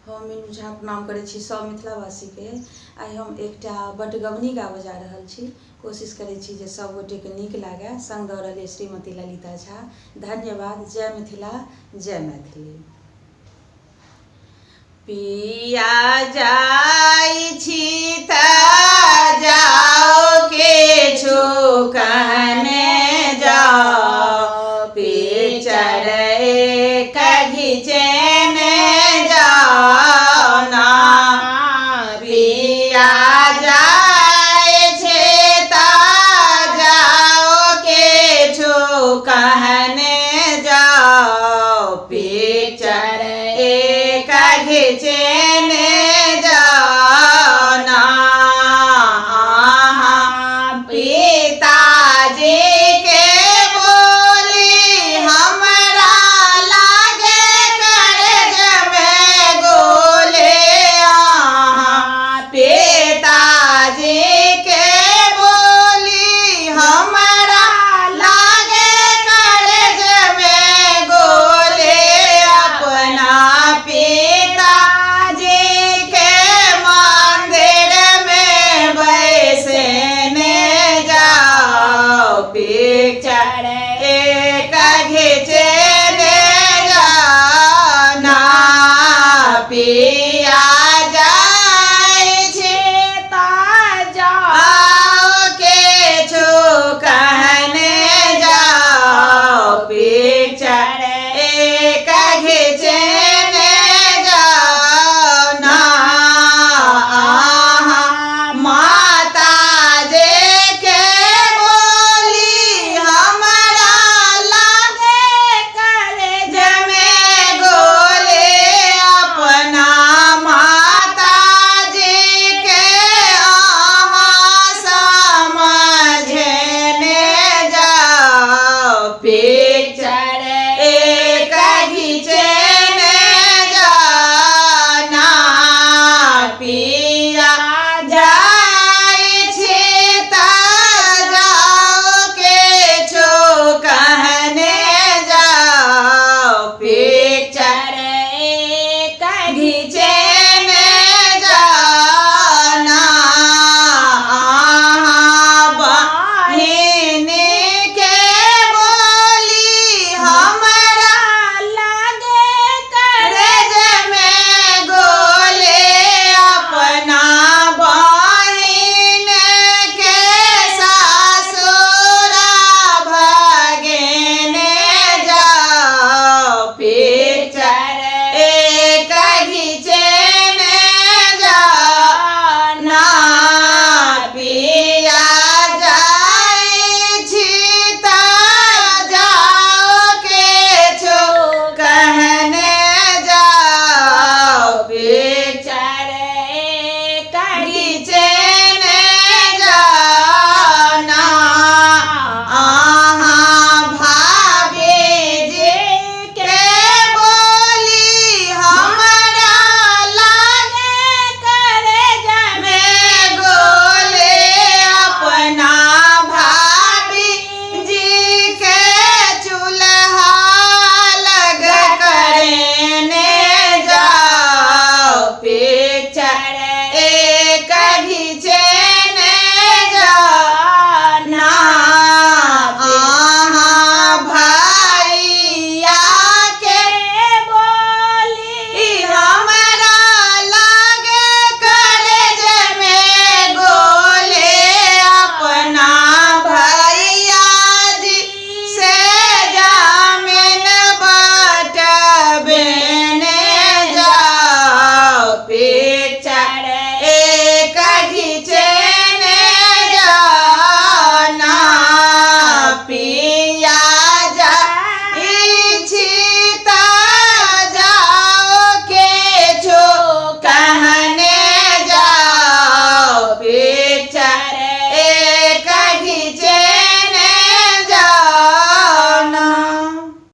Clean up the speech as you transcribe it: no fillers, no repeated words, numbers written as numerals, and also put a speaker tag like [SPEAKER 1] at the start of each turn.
[SPEAKER 1] हम मीनू झा प्रणाम करै छी सब मिथिलावासीके। आइ हम एकटा बटगबनी गाबऽ जा रहल छी। कोशिश करै छी जे सब गोटेके नीक लागै। संग दऽ रहल श्रीमती ललिता झा। धन्यवाद। जय मिथिला, जय मैथिली। पिया जाइ छी तऽ जाओ किछु कहने जाओ, पिचर एक घिचेने जाओ ना। पिया जाइ छी तऽ जाओ किछु कहने जाओ, पिचर एक घिचेने